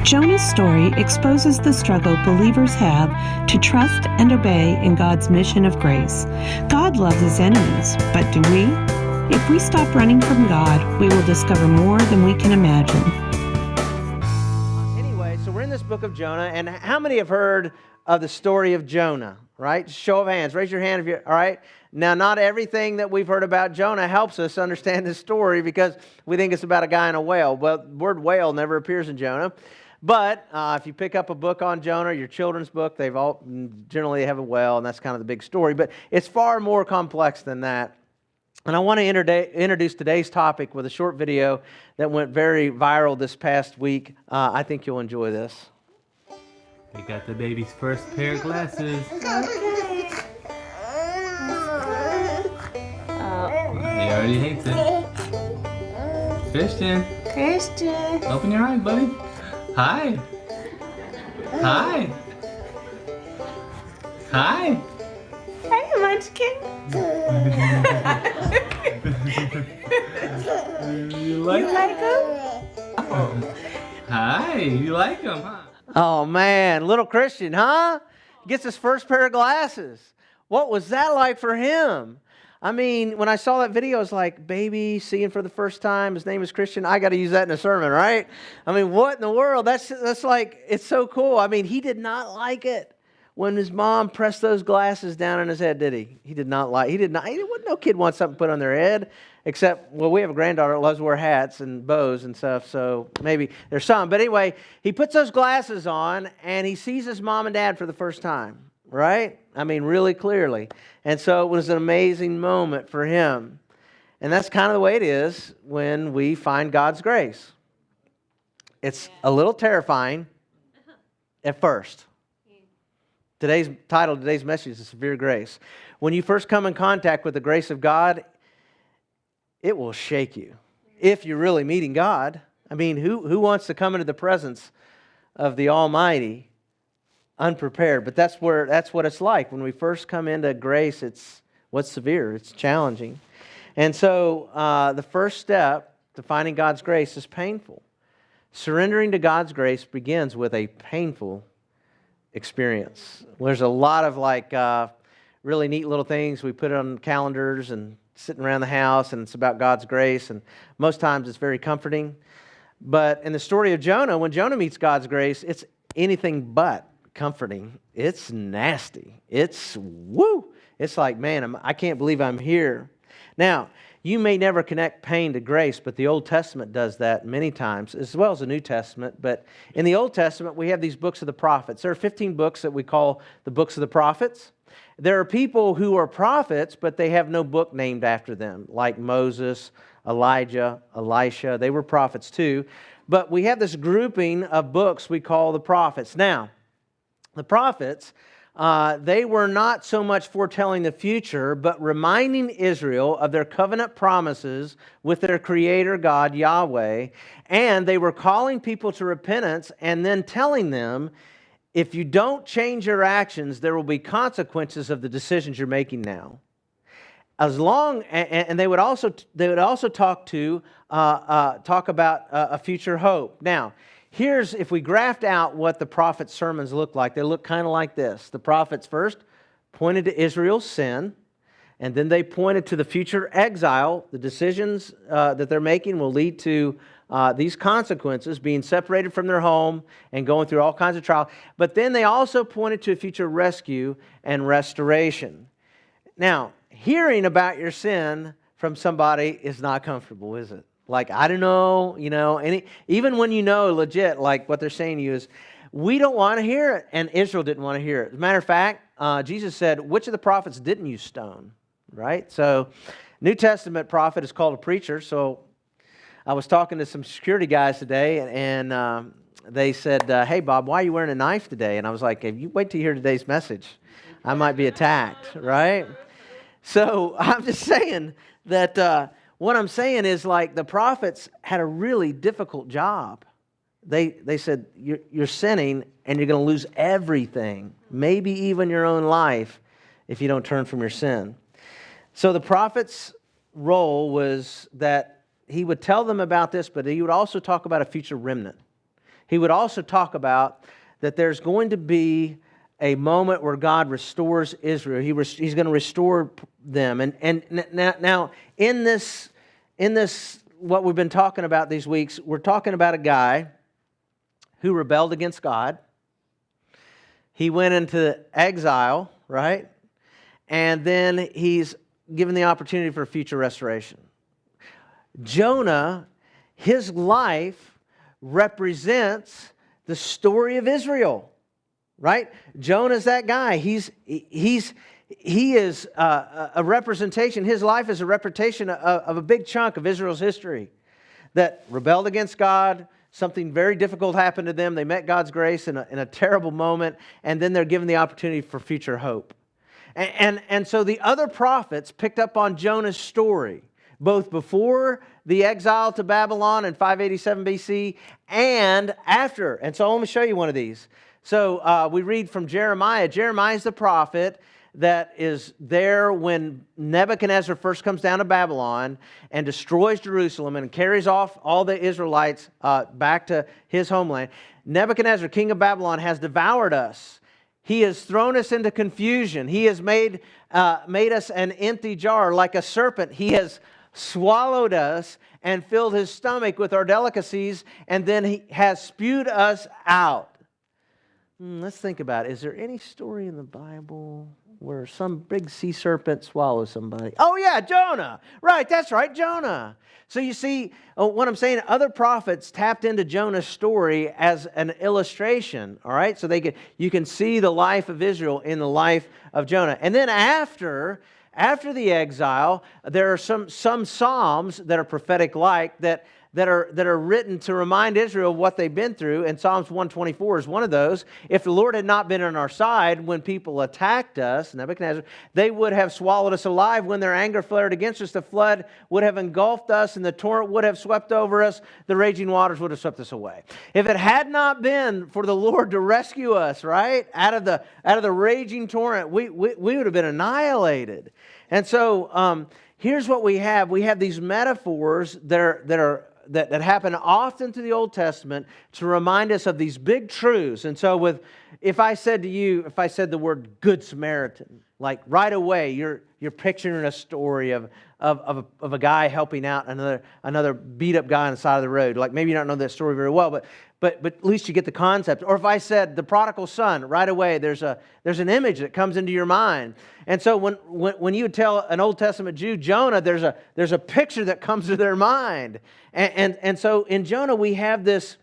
Jonah's story exposes the struggle believers have to trust and obey in God's mission of grace. God loves his enemies, but do we? If we stop running from God, we will discover more than we can imagine. Anyway, so we're in this book of Jonah, and how many have heard of the story of Jonah, right? Show of hands. Raise your hand if you're, all right? Now, not everything that we've heard about Jonah helps us understand this story because we think it's about a guy in a whale. Well, the word whale never appears in Jonah. But if you pick up a book on Jonah, your children's book, they've all generally have a whale, and that's kind of the big story. But it's far more complex than that. And I want to introduce today's topic with a short video that went very viral this past week. I think you'll enjoy this. They got the baby's first pair of glasses. Okay. He already hates it. Christian. Open your eyes, buddy. Hi. Hi. Hi. Hey, Munchkin. You like him? Hi. You like them, huh? Oh, man. Little Christian, huh? Gets his first pair of glasses. What was that like for him? I mean, when I saw that video, I was like, baby, seeing for the first time, his name is Christian. I got to use that in a sermon, right? I mean, what in the world? That's like, it's so cool. I mean, he did not like it when his mom pressed those glasses down on his head, did he? He did not. No kid wants something put on their head, except, well, we have a granddaughter that loves to wear hats and bows and stuff, so maybe there's some. But anyway, he puts those glasses on, and he sees his mom and dad for the first time. Right? I mean, really clearly. And so it was an amazing moment for him. And that's kind of the way it is when we find God's grace. It's a little terrifying at first. Today's message is Severe Grace. When you first come in contact with the grace of God, it will shake you. If you're really meeting God. I mean, who wants to come into the presence of the Almighty unprepared? But that's what it's like. When we first come into grace, it's severe, it's challenging. And so the first step to finding God's grace is painful. Surrendering to God's grace begins with a painful experience. There's a lot of really neat little things. We put it on calendars and sitting around the house, and it's about God's grace, and most times it's very comforting. But in the story of Jonah, when Jonah meets God's grace, it's anything but comforting. It's nasty. It's It's like, man, I can't believe I'm here. Now, you may never connect pain to grace, but the Old Testament does that many times, as well as the New Testament. But in the Old Testament, we have these books of the prophets. There are 15 books that we call the books of the prophets. There are people who are prophets, but they have no book named after them, like Moses, Elijah, Elisha. They were prophets too. But we have this grouping of books we call the prophets. Now, the prophets, they were not so much foretelling the future, but reminding Israel of their covenant promises with their Creator God, Yahweh. And they were calling people to repentance and then telling them, if you don't change your actions, there will be consequences of the decisions you're making now. And they would also talk about a future hope. Now, if we graft out what the prophets' sermons look like, they look kind of like this. The prophets first pointed to Israel's sin, and then they pointed to the future exile. The decisions that they're making will lead to these consequences, being separated from their home and going through all kinds of trials. But then they also pointed to a future rescue and restoration. Now, hearing about your sin from somebody is not comfortable, is it? Like, I don't know, even when you know legit, like what they're saying to you is, we don't want to hear it. And Israel didn't want to hear it. As a matter of fact, Jesus said, which of the prophets didn't you stone? Right? So, New Testament prophet is called a preacher. So, I was talking to some security guys today, and they said, hey, Bob, why are you wearing a knife today? And I was like, hey, you wait till you hear today's message. I might be attacked, right? So, I'm just saying that... what I'm saying is, like, the prophets had a really difficult job. They said, you're sinning and you're going to lose everything, maybe even your own life, if you don't turn from your sin. So the prophet's role was that he would tell them about this, but he would also talk about a future remnant. he would also talk about that there's going to be a moment where God restores Israel. He's going to restore them. And now in this, what we've been talking about these weeks, we're talking about a guy who rebelled against God. He went into exile, right? And then he's given the opportunity for future restoration. Jonah, his life represents the story of Israel, right? Jonah's that guy. He is a representation. His life is a representation of a big chunk of Israel's history that rebelled against God. Something very difficult happened to them. They met God's grace in a terrible moment, and then they're given the opportunity for future hope. And so the other prophets picked up on Jonah's story, both before the exile to Babylon in 587 BC and after. And so let me show you one of these. So we read from Jeremiah. Jeremiah is the prophet that is there when Nebuchadnezzar first comes down to Babylon and destroys Jerusalem and carries off all the Israelites back to his homeland. Nebuchadnezzar, king of Babylon, has devoured us. He has thrown us into confusion. He has made us an empty jar like a serpent. He has swallowed us and filled his stomach with our delicacies, and then he has spewed us out. Let's think about it. Is there any story in the Bible where some big sea serpent swallows somebody? Oh yeah, Jonah. Right, that's right, Jonah. So you see, what I'm saying, other prophets tapped into Jonah's story as an illustration, all right? So you can see the life of Israel in the life of Jonah. And then after the exile, there are some psalms that are prophetic-like that are written to remind Israel of what they've been through, and Psalms 124 is one of those. If the Lord had not been on our side when people attacked us, Nebuchadnezzar, they would have swallowed us alive. When their anger flared against us, the flood would have engulfed us, and the torrent would have swept over us. The raging waters would have swept us away. If it had not been for the Lord to rescue us, right, out of the raging torrent, we would have been annihilated. And so here's what we have. We have these metaphors that happen often to the Old Testament to remind us of these big truths. And so if I said the word Good Samaritan, like right away you're picturing a story of a guy helping out another beat up guy on the side of the road. Like maybe you don't know that story very well, but at least you get the concept. Or if I said the prodigal son, right away there's an image that comes into your mind. And so when you tell an Old Testament Jew Jonah, there's a picture that comes to their mind. And so in Jonah we have this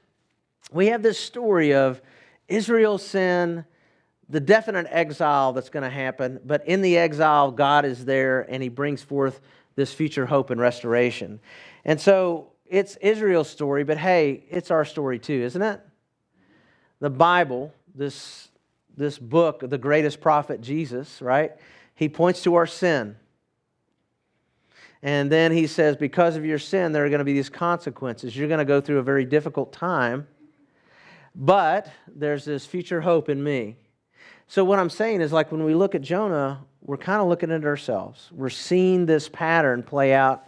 story of Israel's sin, the definite exile that's going to happen, but in the exile God is there and He brings forth this future hope and restoration. And so it's Israel's story, but hey, it's our story too, isn't it? The Bible, this book of the greatest prophet, Jesus, right? He points to our sin. And then he says, because of your sin, there are going to be these consequences. You're going to go through a very difficult time, but there's this future hope in me. So what I'm saying is, like when we look at Jonah, we're kind of looking at ourselves. We're seeing this pattern play out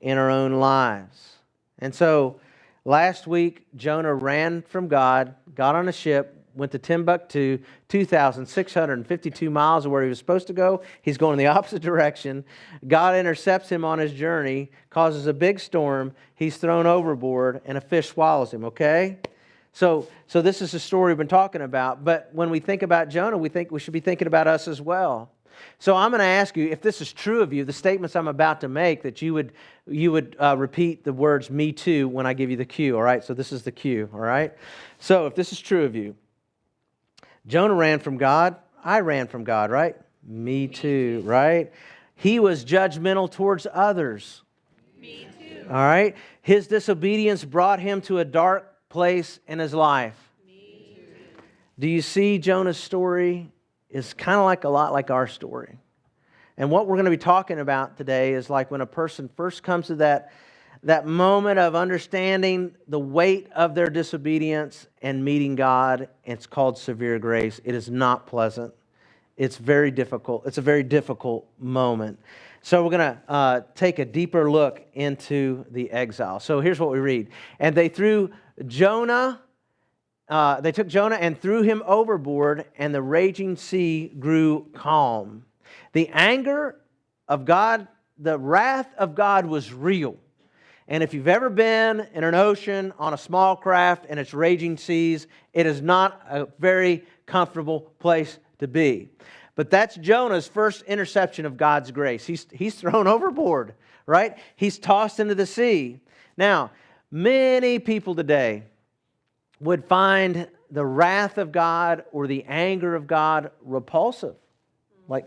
in our own lives. And so last week, Jonah ran from God, got on a ship, went to Timbuktu, 2,652 miles of where he was supposed to go. He's going in the opposite direction. God intercepts him on his journey, causes a big storm. He's thrown overboard, and a fish swallows him, okay? So this is the story we've been talking about. But when we think about Jonah, we think we should be thinking about us as well. So I'm going to ask you, if this is true of you, the statements I'm about to make, that you would repeat the words "me too" when I give you the cue, all right? So this is the cue, all right? So if this is true of you, Jonah ran from God. I ran from God, right? Me too, right? He was judgmental towards others. Me too. All right? His disobedience brought him to a dark place in his life. Me too. Do you see Jonah's story is kind of like a lot like our story? And what we're going to be talking about today is like when a person first comes to that moment of understanding the weight of their disobedience and meeting God. It's called severe grace. It is not pleasant. It's very difficult. It's a very difficult moment. So we're going to take a deeper look into the exile. So here's what we read. And they threw Jonah they took Jonah and threw him overboard, and the raging sea grew calm. The anger of God, the wrath of God was real. And if you've ever been in an ocean on a small craft and it's raging seas, it is not a very comfortable place to be. But that's Jonah's first interception of God's grace. He's thrown overboard, right? He's tossed into the sea. Now, many people today would find the wrath of God or the anger of God repulsive. Like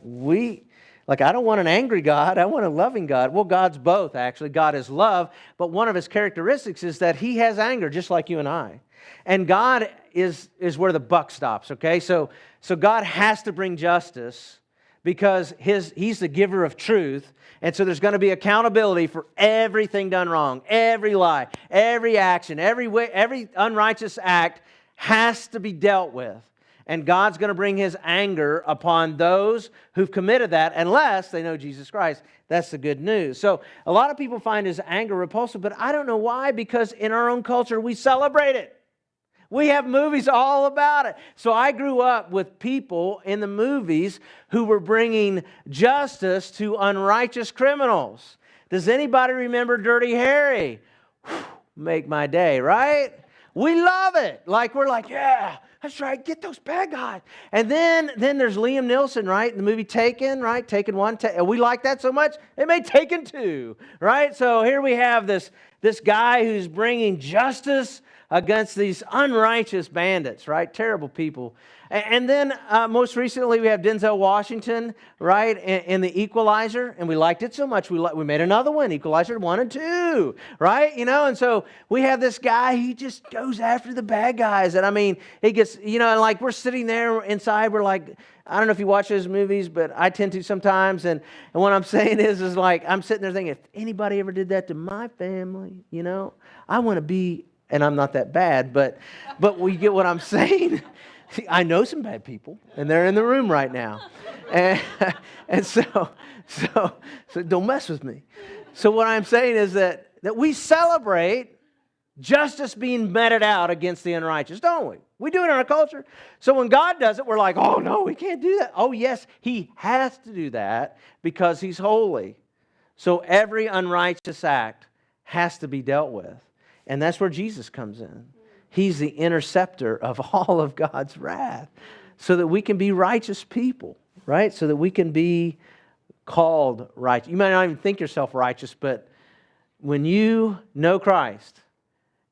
I don't want an angry God, I want a loving God. Well, God's both, actually. God is love, but one of His characteristics is that He has anger, just like you and I. And God is where the buck stops, okay? So God has to bring justice because He's the giver of truth. And so there's going to be accountability for everything done wrong, every lie, every action, every unrighteous act has to be dealt with. And God's going to bring His anger upon those who've committed that unless they know Jesus Christ. That's the good news. So a lot of people find His anger repulsive, but I don't know why, because in our own culture we celebrate it. We have movies all about it. So I grew up with people in the movies who were bringing justice to unrighteous criminals. Does anybody remember Dirty Harry? Whew, make my day, right? We love it. We're like, yeah, that's right, get those bad guys. And then there's Liam Neeson, right? The movie Taken, right? Taken 1. We like that so much, they made Taken 2, right? So here we have this guy who's bringing justice against these unrighteous bandits, right? Terrible people. And then most recently we have Denzel Washington, right, in The Equalizer, and we liked it so much we made another one, Equalizer 1 and 2, right? And so we have this guy, he just goes after the bad guys, and I mean, he gets, and we're sitting there inside, we're like, I don't know if you watch those movies, but I tend to sometimes, and what I'm saying is I'm sitting there thinking, if anybody ever did that to my family, I want to be. And I'm not that bad, but you get what I'm saying? I know some bad people, and they're in the room right now. And so don't mess with me. So what I'm saying is that we celebrate justice being meted out against the unrighteous, don't we? We do it in our culture. So when God does it, we're like, oh, no, we can't do that. Oh, yes, He has to do that because He's holy. So every unrighteous act has to be dealt with. And that's where Jesus comes in. He's the interceptor of all of God's wrath so that we can be righteous people, right? So that we can be called righteous. You might not even think yourself righteous, but when you know Christ,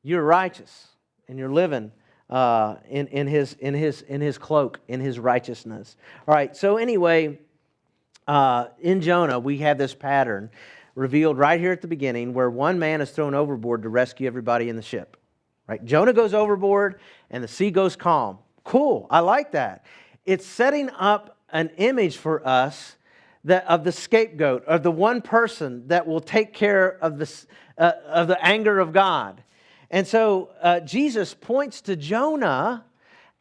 you're righteous and you're living in His cloak, in His righteousness. All right, so anyway, in Jonah, we have this pattern revealed right here at the beginning where one man is thrown overboard to rescue everybody in the ship. Right? Jonah goes overboard and the sea goes calm. Cool, I like that. It's setting up an image for us of the scapegoat, of the one person that will take care of the anger of God. And so Jesus points to Jonah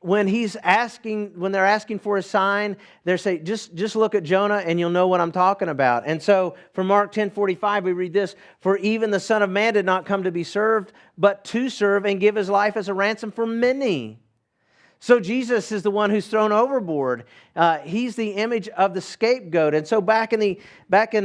when they're asking for a sign. They say, just look at Jonah and you'll know what I'm talking about. And so from Mark 10:45 we read this, for even the Son of Man did not come to be served, but to serve and give His life as a ransom for many. So Jesus is the one who's thrown overboard. He's the image of the scapegoat. And so back in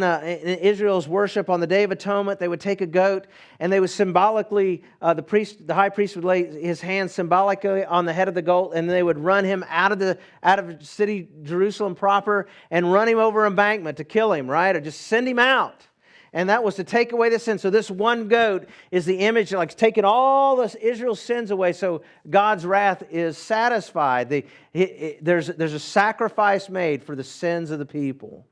Israel's worship on the Day of Atonement, they would take a goat and they would symbolically, the high priest would lay his hand symbolically on the head of the goat, and they would run him out of city Jerusalem proper and run him over an embankment to kill him, right, or just send him out. And that was to take away the sin. So this one goat is the image, taking all Israel's sins away, so God's wrath is satisfied. There's a sacrifice made for the sins of the people.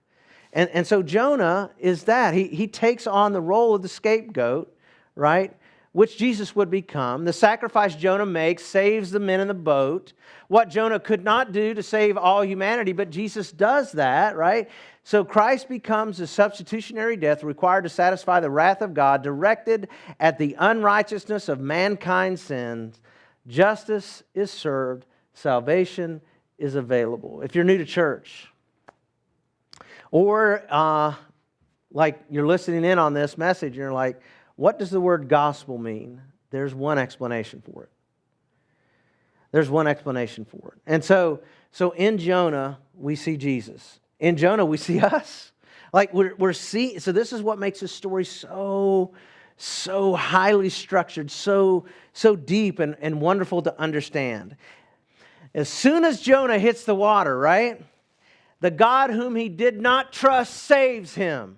And so Jonah is that. He takes on the role of the scapegoat, right, which Jesus would become. The sacrifice Jonah makes saves the men in the boat. What Jonah could not do to save all humanity, but Jesus does that, right? So Christ becomes the substitutionary death required to satisfy the wrath of God directed at the unrighteousness of mankind's sins. Justice is served. Salvation is available. If you're new to church, or you're listening in on this message and you're like, what does the word gospel mean? There's one explanation for it. There's one explanation for it. And so in Jonah, we see Jesus. In Jonah, we see us. Like we're seeing, so this is what makes this story so highly structured, so deep and wonderful to understand. As soon as Jonah hits the water, right? The God whom he did not trust saves him.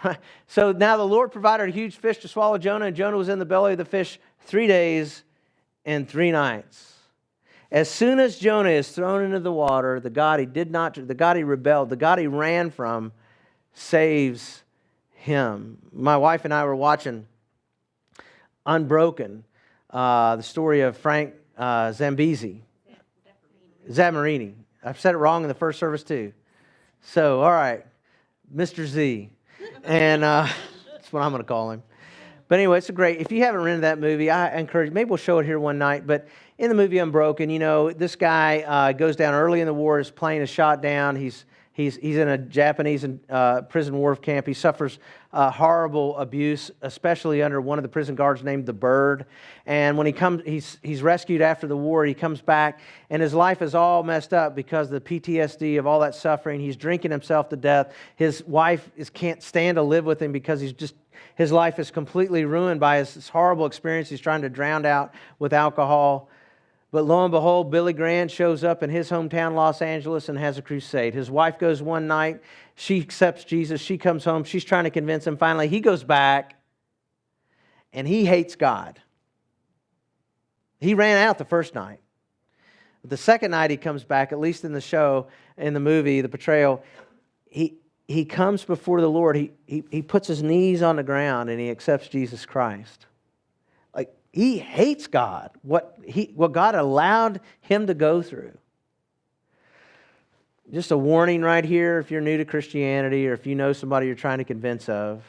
Right? So now the Lord provided a huge fish to swallow Jonah, and Jonah was in the belly of the fish 3 days and 3 nights. As soon as Jonah is thrown into the water, the God he rebelled, the God he ran from, saves him. My wife and I were watching Unbroken, the story of Frank Zammarini. I've said it wrong in the first service too. So, all right, Mr. Z. And that's what I'm going to call him. But anyway, it's great. If you haven't rented that movie, I encourage, maybe we'll show it here one night. But in the movie Unbroken, this guy goes down early in the war. His plane is shot down. He's in a Japanese prison wharf camp. He suffers horrible abuse, especially under one of the prison guards named the Bird. And when he comes, he's rescued after the war. He comes back, and his life is all messed up because of the PTSD of all that suffering. He's drinking himself to death. His wife can't stand to live with him because his life is completely ruined by this horrible experience he's trying to drown out with alcohol. But lo and behold, Billy Graham shows up in his hometown, Los Angeles, and has a crusade. His wife goes one night. She accepts Jesus. She comes home. She's trying to convince him. Finally, he goes back, and he hates God. He ran out the first night. But the second night he comes back, at least in the show, in the movie, the portrayal, he comes before the Lord. He puts his knees on the ground, and he accepts Jesus Christ. He hates God, what God allowed him to go through. Just a warning right here, if you're new to Christianity or if you know somebody you're trying to convince of.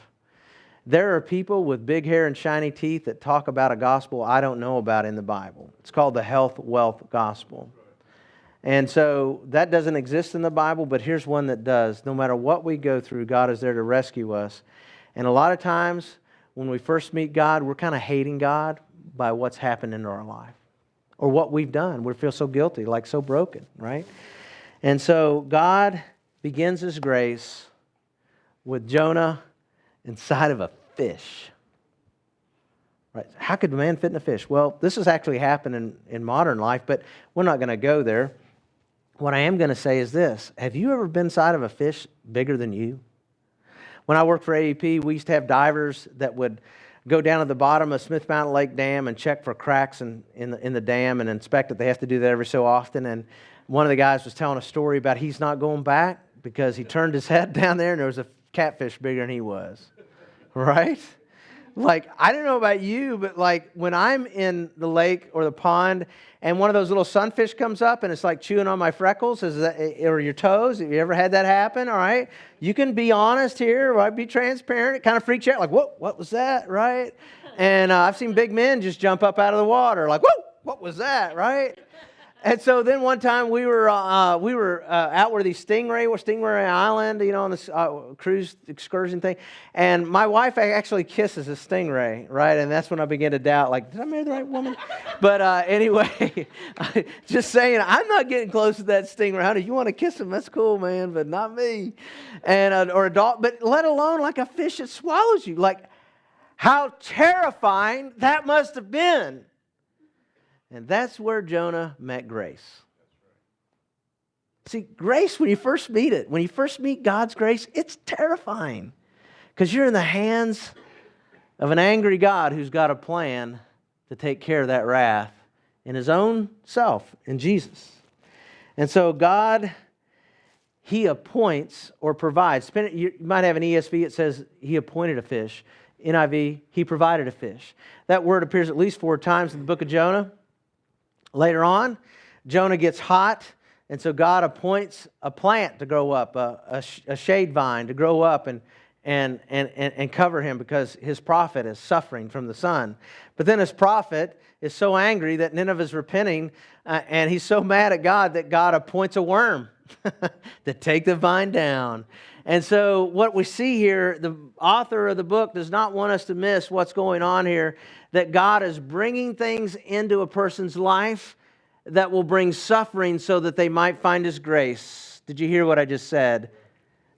There are people with big hair and shiny teeth that talk about a gospel I don't know about in the Bible. It's called the health, wealth gospel. And so that doesn't exist in the Bible, but here's one that does. No matter what we go through, God is there to rescue us. And a lot of times, when we first meet God, we're kind of hating God by what's happened in our life or what we've done. We feel so guilty, like so broken, right? And so God begins His grace with Jonah inside of a fish. Right? How could a man fit in a fish? Well, this has actually happened in modern life, but we're not going to go there. What I am going to say is this. Have you ever been inside of a fish bigger than you? When I worked for AEP, we used to have divers that would go down to the bottom of Smith Mountain Lake Dam and check for cracks in the dam and inspect it. They have to do that every so often. And one of the guys was telling a story about he's not going back because he turned his head down there and there was a catfish bigger than he was. Right? Like, I don't know about you, but like when I'm in the lake or the pond and one of those little sunfish comes up and it's like chewing on my freckles or your toes, have you ever had that happen? All right. You can be honest here, right? Be transparent. It kind of freaks you out. Like, whoa, what was that? Right? And I've seen big men just jump up out of the water. Like, whoa, what was that? Right? And so then one time we were out where these Stingray Island, on this cruise excursion thing. And my wife actually kisses a stingray, right? And that's when I began to doubt, like, did I marry the right woman? But anyway, just saying, I'm not getting close to that stingray. Honey, you want to kiss him? That's cool, man, but not me. And or a dog, but let alone like a fish that swallows you. Like, how terrifying that must have been. And that's where Jonah met grace. See, grace, when you first meet it, when you first meet God's grace, it's terrifying. Because you're in the hands of an angry God who's got a plan to take care of that wrath in His own self, in Jesus. And so God, He appoints or provides. You might have an ESV, it says He appointed a fish. NIV, He provided a fish. That word appears at least 4 times in the book of Jonah. Later on, Jonah gets hot, and so God appoints a plant to grow up, a shade vine to grow up and cover him because his prophet is suffering from the sun. But then his prophet is so angry that Nineveh is repenting, and he's so mad at God that God appoints a worm to take the vine down. And so what we see here, the author of the book does not want us to miss what's going on here, that God is bringing things into a person's life that will bring suffering so that they might find His grace. Did you hear what I just said?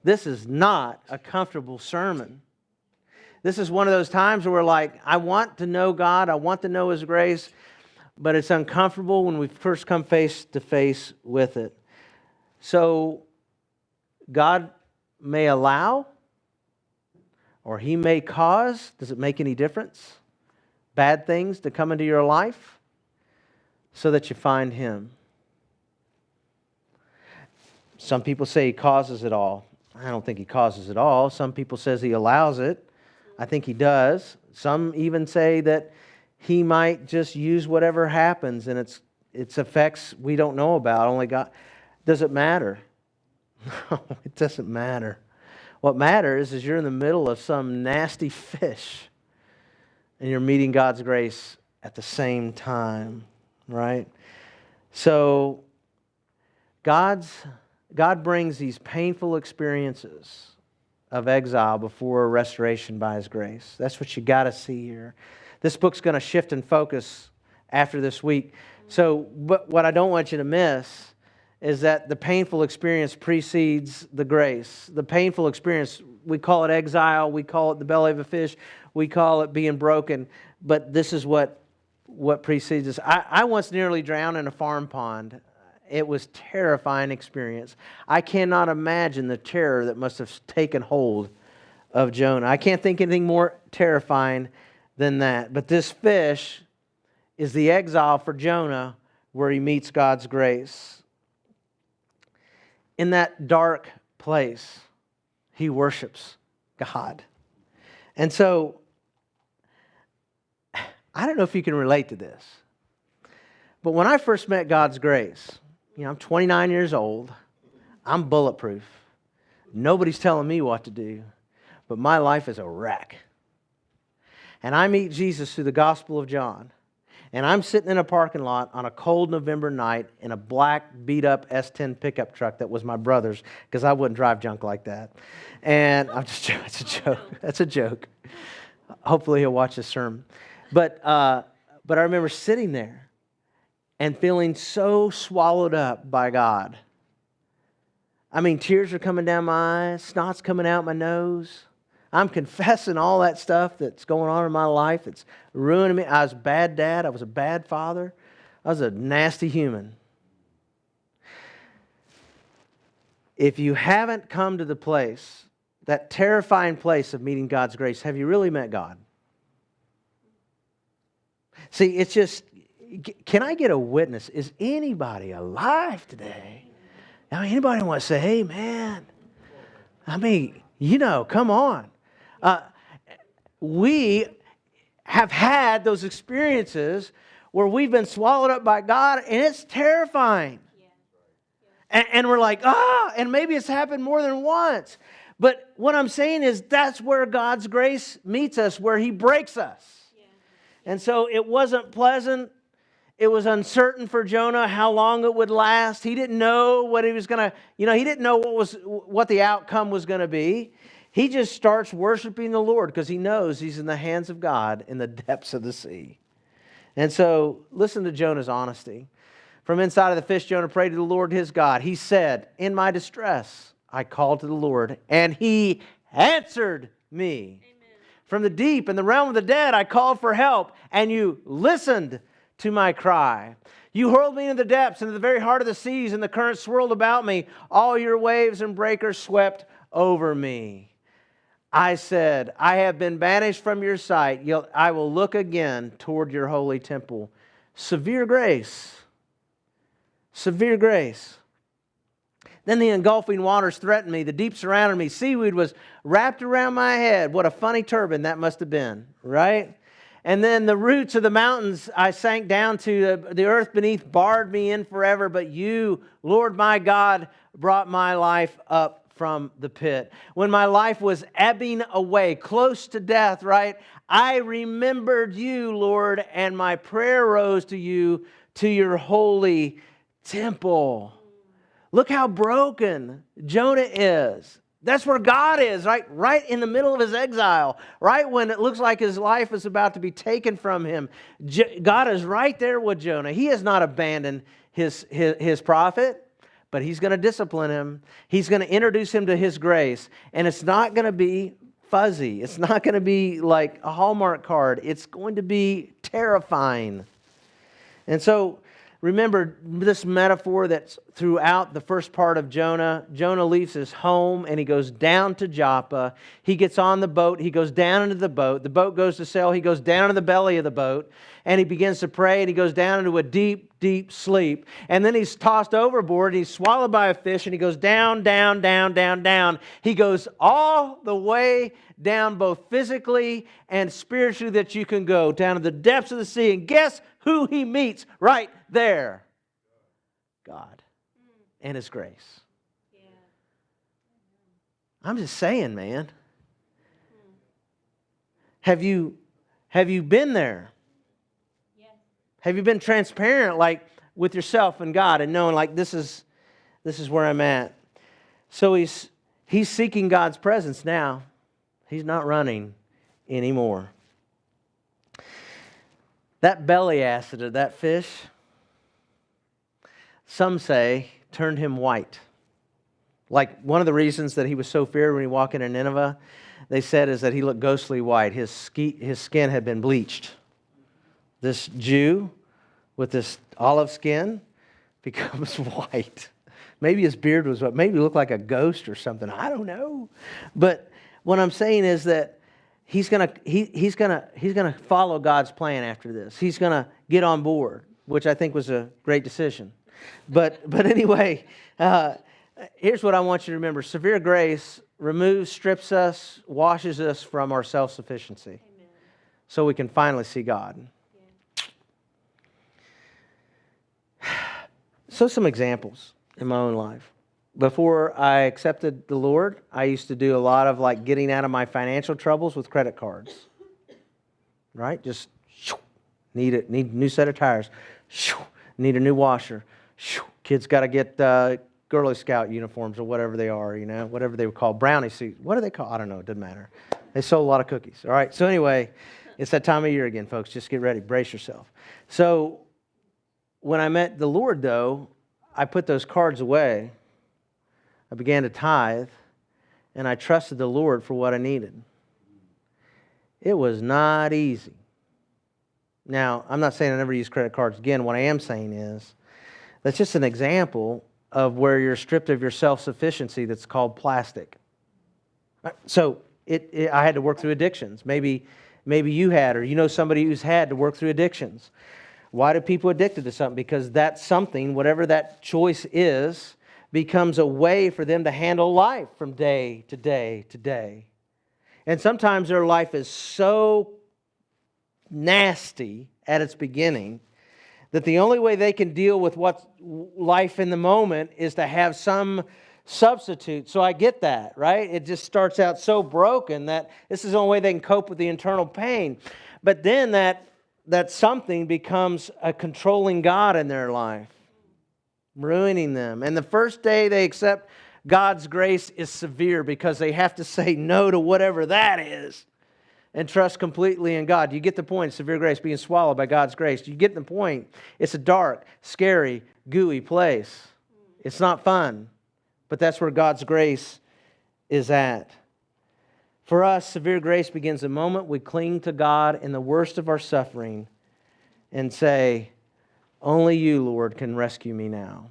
This is not a comfortable sermon. This is one of those times where we're like, I want to know God, I want to know His grace, but it's uncomfortable when we first come face to face with it. So, God may allow, or He may cause, does it make any difference? Bad things to come into your life so that you find Him. Some people say He causes it all. I don't think He causes it all. Some people says He allows it. I think He does. Some even say that He might just use whatever happens and its effects we don't know about. Only God. Does it matter? No, it doesn't matter. What matters is you're in the middle of some nasty fish and you're meeting God's grace at the same time, right? So God brings these painful experiences of exile before restoration by His grace. That's what you got to see here. This book's going to shift in focus after this week. So, but what I don't want you to miss is that the painful experience precedes the grace. The painful experience, we call it exile, we call it the belly of a fish, we call it being broken, but this is what precedes us. I once nearly drowned in a farm pond. It was a terrifying experience. I cannot imagine the terror that must have taken hold of Jonah. I can't think anything more terrifying than that. But this fish is the exile for Jonah where he meets God's grace. In that dark place, he worships God. And so, I don't know if you can relate to this, but when I first met God's grace, I'm 29 years old, I'm bulletproof. Nobody's telling me what to do, but my life is a wreck. And I meet Jesus through the Gospel of John. And I'm sitting in a parking lot on a cold November night in a black, beat-up S10 pickup truck that was my brother's, because I wouldn't drive junk like that. And I'm just joking. It's a joke. That's a joke. Hopefully he'll watch this sermon. But I remember sitting there and feeling so swallowed up by God. I mean, tears are coming down my eyes, snot's coming out my nose. I'm confessing all that stuff that's going on in my life. It's ruining me. I was a bad dad. I was a bad father. I was a nasty human. If you haven't come to the place, that terrifying place of meeting God's grace, have you really met God? See, it's just, can I get a witness? Is anybody alive today? I mean, anybody want to say, hey, man, come on. We have had those experiences where we've been swallowed up by God, and it's terrifying. And we're like, and maybe it's happened more than once. But what I'm saying is that's where God's grace meets us, where He breaks us. And so it wasn't pleasant. It was uncertain for Jonah how long it would last. He didn't know what he was going to, he didn't know what the outcome was going to be. He just starts worshiping the Lord because he knows he's in the hands of God in the depths of the sea. And so listen to Jonah's honesty. From inside of the fish, Jonah prayed to the Lord his God. He said, in my distress, I called to the Lord, and He answered me. Amen. From the deep, in the realm of the dead, I called for help, and You listened to my cry. You hurled me into the depths, into the very heart of the seas, and the currents swirled about me. All Your waves and breakers swept over me. I said, I have been banished from Your sight, yet I will look again toward Your holy temple. Severe grace. Severe grace. Then the engulfing waters threatened me. The deep surrounded me. Seaweed was wrapped around my head. What a funny turban that must have been, right? And then the roots of the mountains I sank down to. The earth beneath barred me in forever. But You, Lord my God, brought my life up from the pit. When my life was ebbing away, close to death, right? I remembered You, Lord, and my prayer rose to You, to Your holy temple. Look how broken Jonah is. That's where God is, right in the middle of his exile, right when it looks like his life is about to be taken from him. God is right there with Jonah. He has not abandoned his prophet, but he's going to discipline him. He's going to introduce him to his grace, and it's not going to be fuzzy. It's not going to be like a Hallmark card. It's going to be terrifying. And so, remember this metaphor that's throughout the first part of Jonah. Jonah leaves his home and he goes down to Joppa. He gets on the boat. He goes down into the boat. The boat goes to sail. He goes down in the belly of the boat and he begins to pray and he goes down into a deep, deep sleep. And then he's tossed overboard and he's swallowed by a fish and he goes down, down, down, down, down. He goes all the way down both physically and spiritually that you can go, down to the depths of the sea. And guess who he meets right there? God and his grace. I'm just saying, man. Have you been there? Have you been transparent, like with yourself and God, and knowing, like, this is where I'm at? So he's seeking God's presence now. He's not running anymore. That belly acid of that fish, some say, turned him white. Like one of the reasons that he was so feared when he walked into Nineveh, they said, is that he looked ghostly white. His skin had been bleached. This Jew with this olive skin becomes white. Maybe his beard was what? Maybe he looked like a ghost or something. I don't know. But what I'm saying is that he's gonna follow God's plan after this. He's gonna get on board, which I think was a great decision. But anyway, here's what I want you to remember: severe grace removes, strips us, washes us from our self-sufficiency, so we can finally see God. So some examples in my own life. Before I accepted the Lord, I used to do a lot of like getting out of my financial troubles with credit cards. Right? Just need a new set of tires. Need a new washer. Kids got to get Girl Scout uniforms or whatever they are, whatever they would call brownie suits. What do they call? I don't know. It doesn't matter. They sold a lot of cookies. All right. So anyway, it's that time of year again, folks. Just get ready. Brace yourself. So when I met the Lord, though, I put those cards away. I began to tithe, and I trusted the Lord for what I needed. It was not easy. Now, I'm not saying I never use credit cards again. What I am saying is that's just an example of where you're stripped of your self-sufficiency that's called plastic. So I had to work through addictions. Maybe you had, or you know somebody who's had to work through addictions. Why do people addicted to something? Because that something, whatever that choice is, becomes a way for them to handle life from day to day to day. And sometimes their life is so nasty at its beginning that the only way they can deal with what's life in the moment is to have some substitute. So I get that, right? It just starts out so broken that this is the only way they can cope with the internal pain. But then that something becomes a controlling God in their life, ruining them. And the first day they accept God's grace is severe because they have to say no to whatever that is and trust completely in God. You get the point? Severe grace being swallowed by God's grace. You get the point? It's a dark, scary, gooey place. It's not fun, but that's where God's grace is at. For us, severe grace begins the moment we cling to God in the worst of our suffering and say, only you, Lord, can rescue me now.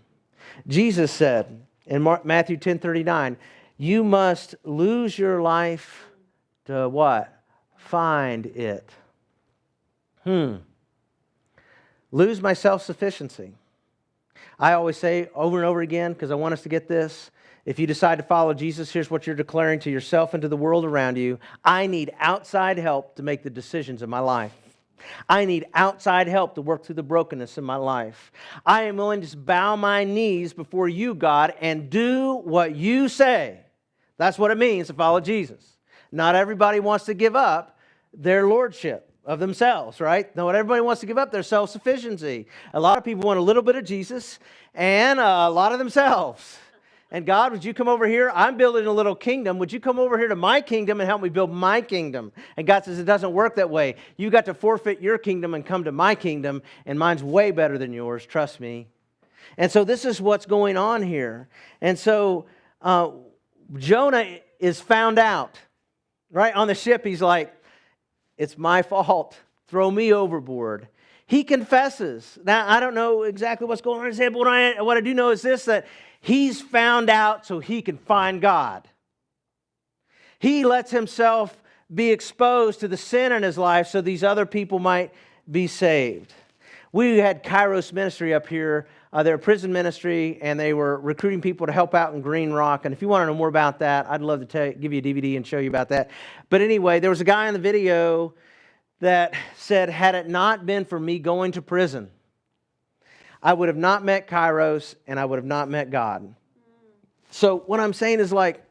Jesus said in Matthew 10:39, you must lose your life to what? Find it. Lose my self-sufficiency. I always say over and over again, because I want us to get this, if you decide to follow Jesus, here's what you're declaring to yourself and to the world around you. I need outside help to make the decisions of my life. I need outside help to work through the brokenness in my life. I am willing to bow my knees before you, God, and do what you say. That's what it means to follow Jesus. Not everybody wants to give up their lordship of themselves, right? Not everybody wants to give up their self-sufficiency. A lot of people want a little bit of Jesus and a lot of themselves. And God, would you come over here? I'm building a little kingdom. Would you come over here to my kingdom and help me build my kingdom? And God says, it doesn't work that way. You got to forfeit your kingdom and come to my kingdom, and mine's way better than yours. Trust me. And so this is what's going on here. And so Jonah is found out. Right? On the ship, he's like, it's my fault. Throw me overboard. He confesses. Now, I don't know exactly what's going on in his head, but what I do know is this, that he's found out so he can find God. He lets himself be exposed to the sin in his life so these other people might be saved. We had Kairos Ministry up here. They're a prison ministry, and they were recruiting people to help out in Green Rock. And if you want to know more about that, I'd love to give you a DVD and show you about that. But anyway, there was a guy in the video that said, had it not been for me going to prison, I would have not met Kairos, and I would have not met God. So what I'm saying is, like,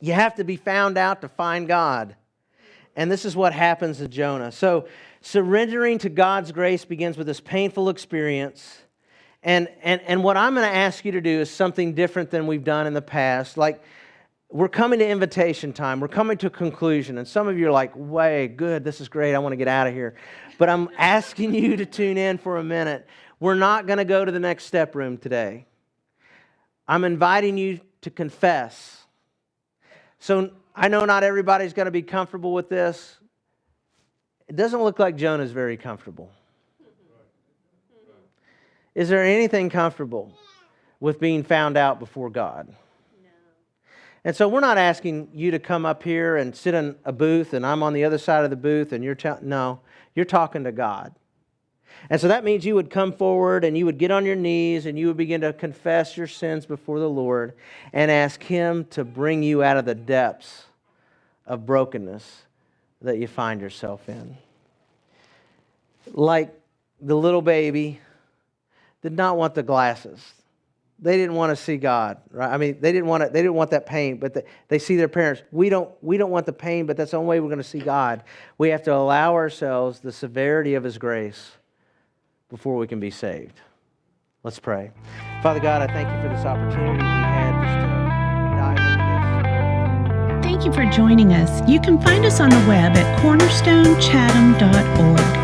you have to be found out to find God. And this is what happens to Jonah. So surrendering to God's grace begins with this painful experience. And what I'm going to ask you to do is something different than we've done in the past. Like, we're coming to invitation time. We're coming to a conclusion. And some of you are like, way, good, this is great. I want to get out of here. But I'm asking you to tune in for a minute. We're not going to go to the next step room today. I'm inviting you to confess. So I know not everybody's going to be comfortable with this. It doesn't look like Jonah's very comfortable. Is there anything comfortable with being found out before God? No. And so we're not asking you to come up here and sit in a booth and I'm on the other side of the booth and you're talking to God. And so that means you would come forward and you would get on your knees and you would begin to confess your sins before the Lord and ask Him to bring you out of the depths of brokenness that you find yourself in. Like the little baby did not want the glasses. They didn't want to see God, right? I mean, they didn't want that pain, but they see their parents. We don't want the pain, but that's the only way we're going to see God. We have to allow ourselves the severity of His grace before we can be saved. Let's pray. Father God, I thank you for this opportunity we had just to dive into this. Thank you for joining us. You can find us on the web at cornerstonechatham.org.